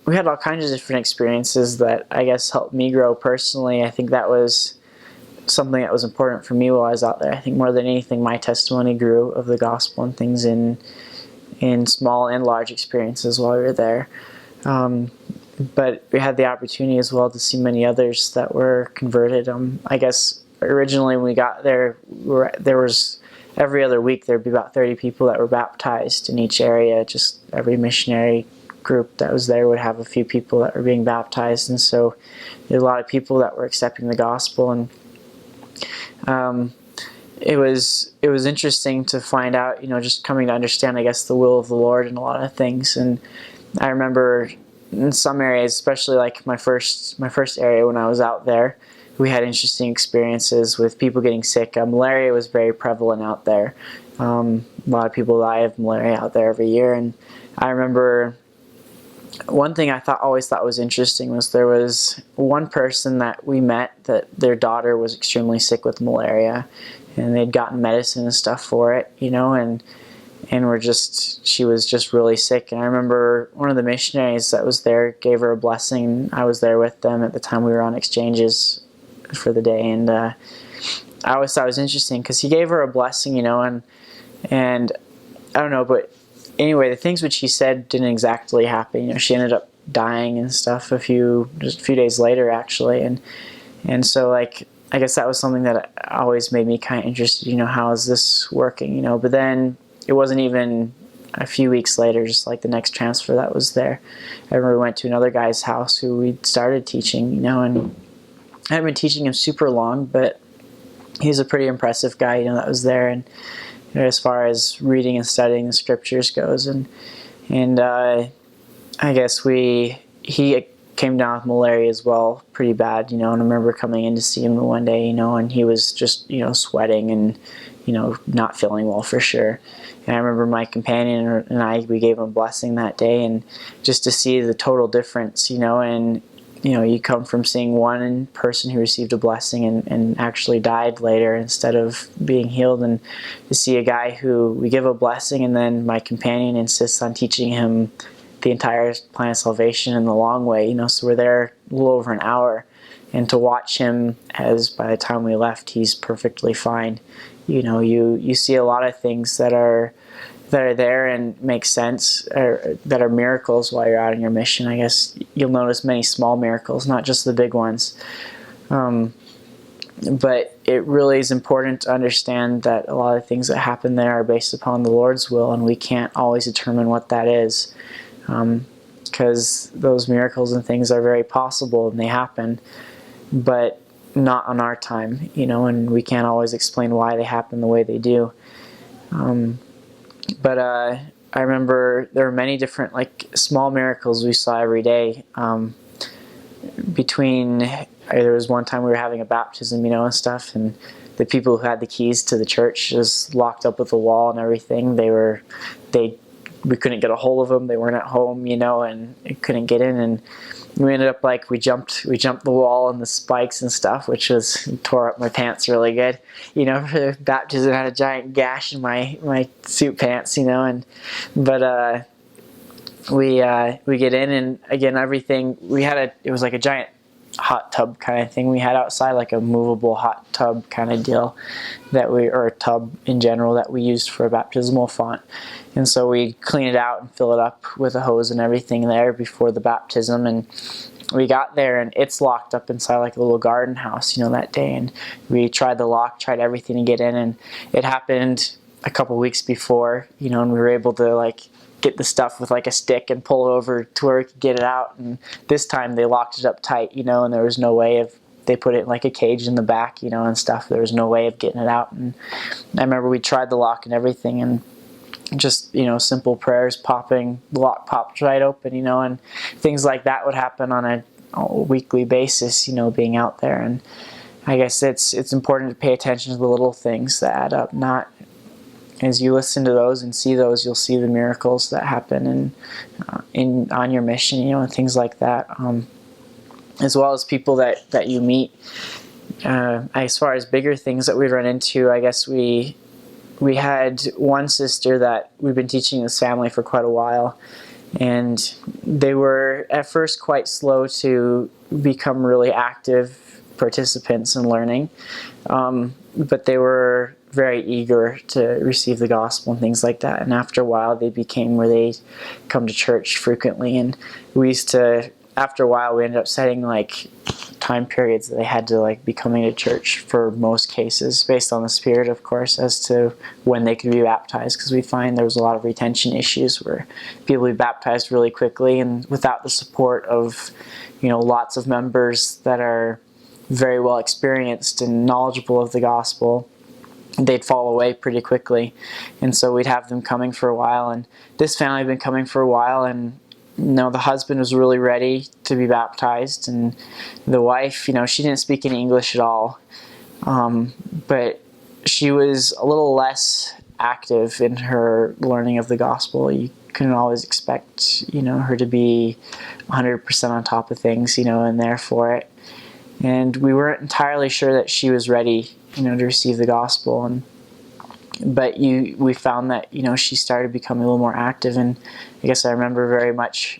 we had all kinds of different experiences that I guess helped me grow personally. I think that was something that was important for me while I was out there. I think more than anything, my testimony grew of the gospel and things in small and large experiences while we were there. But we had the opportunity as well to see many others that were converted. I guess originally when we got there, there was every other week there'd be about 30 people that were baptized in each area. Just every missionary group that was there would have a few people that were being baptized, and so there's a lot of people that were accepting the gospel. And it was interesting to find out, just coming to understand, I guess, the will of the Lord in a lot of things. And I remember in some areas, especially like my first area when I was out there, we had interesting experiences with people getting sick. Malaria was very prevalent out there. A lot of people die of malaria out there every year. And I remember one thing I always thought was interesting was there was one person that we met that their daughter was extremely sick with malaria, and they'd gotten medicine and stuff for it, and she was just really sick. And I remember one of the missionaries that was there gave her a blessing. I was there with them at the time we were on exchanges for the day, and I always thought it was interesting because he gave her a blessing, and I don't know, but anyway, the things which he said didn't exactly happen. She ended up dying and stuff just a few days later, actually, and so like I guess that was something that always made me kind of interested. How is this working? But then it wasn't even a few weeks later, just like the next transfer that was there, I remember we went to another guy's house who we started teaching, and I hadn't been teaching him super long, but he's a pretty impressive guy, that was there, and as far as reading and studying the scriptures goes, and I guess he came down with malaria as well, pretty bad, and I remember coming in to see him one day, and he was just, sweating and, not feeling well for sure. And I remember my companion and we gave him a blessing that day, and just to see the total difference, and you come from seeing one person who received a blessing and actually died later instead of being healed, and to see a guy who we give a blessing and then my companion insists on teaching him the entire plan of salvation in the long way, so we're there a little over an hour, and to watch him as by the time we left, he's perfectly fine. You see a lot of things that are there and make sense, or that are miracles while you're out on your mission. I guess you'll notice many small miracles, not just the big ones. But it really is important to understand that a lot of things that happen there are based upon the Lord's will, and we can't always determine what that is, because those miracles and things are very possible and they happen, but not on our time, and we can't always explain why they happen the way they do. But I remember there were many different small miracles we saw every day. There was one time we were having a baptism, and stuff, and the people who had the keys to the church just locked up with the wall and everything. We couldn't get a hold of them. They weren't at home, and couldn't get in, and we ended up we jumped the wall and the spikes and stuff, which tore up my pants really good. For the baptism, I had a giant gash in my suit pants, but we get in, and again, everything it was like a giant hot tub kind of thing we had outside, like a movable hot tub kind of deal or a tub in general that we used for a baptismal font. And so we clean it out and fill it up with a hose and everything there before the baptism. And we got there, and it's locked up inside like a little garden house, that day. And we tried the lock, tried everything to get in, and it happened a couple weeks before, and we were able to get the stuff with a stick and pull it over to where we could get it out. And this time they locked it up tight, and there was no way they put it in a cage in the back, and stuff. There was no way of getting it out. And I remember we tried the lock and everything, and just, simple prayers, the lock popped right open, and things like that would happen on a weekly basis, being out there. And I guess it's important to pay attention to the little things that add up. Not as you listen to those and see those, you'll see the miracles that happen on your mission, and things like that, as well as people that you meet. As far as bigger things that we run into, I guess we had one sister that we've been teaching this family for quite a while, And they were at first quite slow to become really active participants in learning, but they were very eager to receive the gospel and things like that. And after a while, they became where they come to church frequently. And we used to, after a while, we ended up setting like time periods that they had to like be coming to church for most cases, based on the Spirit, of course, as to when they could be baptized, because we find there was a lot of retention issues where people would be baptized really quickly, and without the support of, lots of members that are very well experienced and knowledgeable of the gospel, they'd fall away pretty quickly. And so we'd have them coming for a while, and this family had been coming for a while, and the husband was really ready to be baptized, and the wife, she didn't speak any English at all, but she was a little less active in her learning of the gospel. You couldn't always expect, her to be 100% on top of things, and there for it. And we weren't entirely sure that she was ready, to receive the gospel. But we found that, she started becoming a little more active. And I guess I remember very much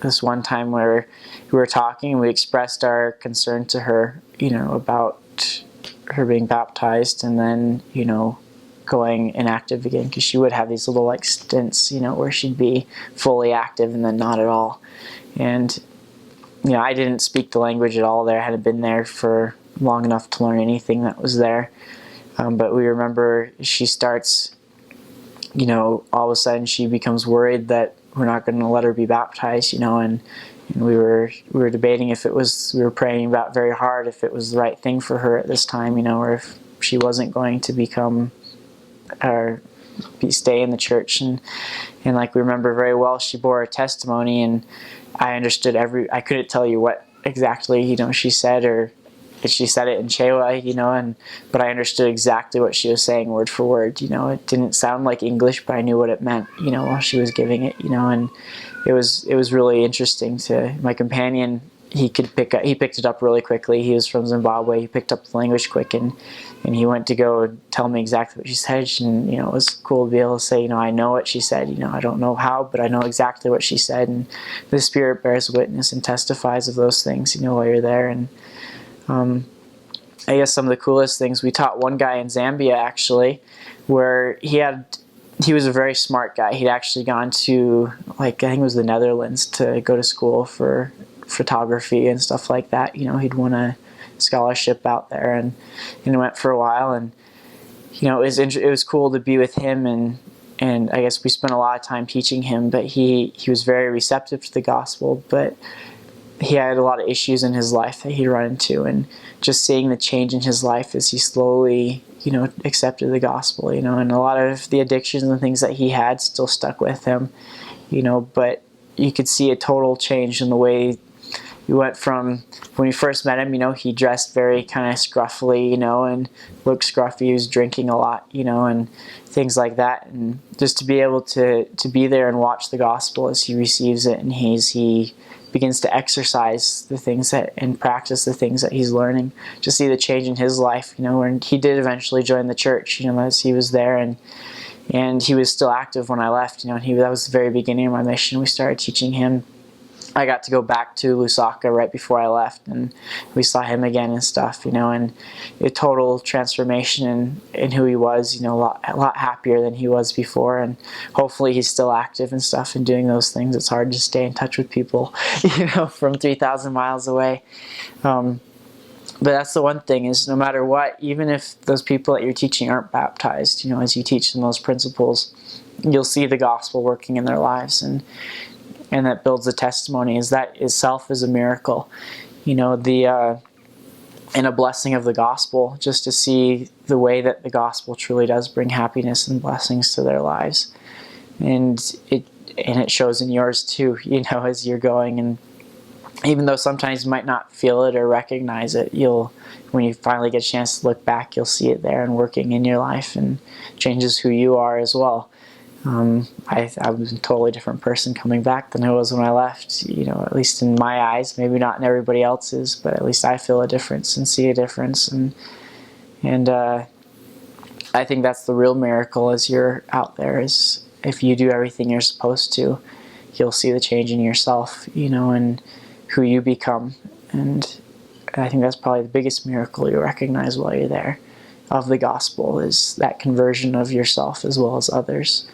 this one time where we were talking and we expressed our concern to her, about her being baptized and then, going inactive again, because she would have these little like stints, where she'd be fully active and then not at all. And, I didn't speak the language at all there. I hadn't been there for long enough to learn anything that was there. But we remember she starts, all of a sudden she becomes worried that we're not going to let her be baptized, and we were debating if we were praying about very hard if it was the right thing for her at this time, or if she wasn't going to become or stay in the church. And like we remember very well, she bore a testimony, and I understood I couldn't tell you what exactly, she said, or if she said it in Chewa, but I understood exactly what she was saying word for word. It didn't sound like English, but I knew what it meant, while she was giving it, and it was really interesting to my companion. He picked it up really quickly. He was from Zimbabwe. He picked up the language quick, and he went to go and tell me exactly what she said. And it was cool to be able to say, I know what she said. I don't know how, but I know exactly what she said. And the Spirit bears witness and testifies of those things, while you're there. And I guess some of the coolest things, we taught one guy in Zambia actually, where he was a very smart guy. He'd actually gone to, I think it was the Netherlands, to go to school for photography and stuff like that. He'd won a scholarship out there, and went for a while. And it was cool to be with him, and I guess we spent a lot of time teaching him. But he was very receptive to the gospel, but he had a lot of issues in his life that he'd run into, and just seeing the change in his life as he slowly accepted the gospel, and a lot of the addictions and things that he had still stuck with him, but you could see a total change in the way he went from when we first met him. He dressed very kind of scruffily, and looked scruffy. He was drinking a lot, and things like that. And just to be able to be there and watch the gospel as he receives it, and he begins to exercise the things and practice the things that he's learning. Just see the change in his life, and he did eventually join the church, as he was there, and he was still active when I left, and that was the very beginning of my mission. We started teaching him. I got to go back to Lusaka right before I left, and we saw him again and stuff, and a total transformation in who he was, a lot happier than he was before, and hopefully he's still active and stuff and doing those things. It's hard to stay in touch with people, from 3,000 miles away. But that's the one thing, is no matter what, even if those people that you're teaching aren't baptized, as you teach them those principles, you'll see the gospel working in their lives, and that builds a testimony. Is that itself is a miracle, and a blessing of the gospel, just to see the way that the gospel truly does bring happiness and blessings to their lives, and it shows in yours too, as you're going. And even though sometimes you might not feel it or recognize it, when you finally get a chance to look back, you'll see it there and working in your life, and changes who you are as well. I was a totally different person coming back than I was when I left, at least in my eyes, maybe not in everybody else's, but at least I feel a difference and see a difference. And I think that's the real miracle as you're out there, is if you do everything you're supposed to, you'll see the change in yourself, and who you become. And I think that's probably the biggest miracle you'll recognize while you're there of the gospel, is that conversion of yourself as well as others.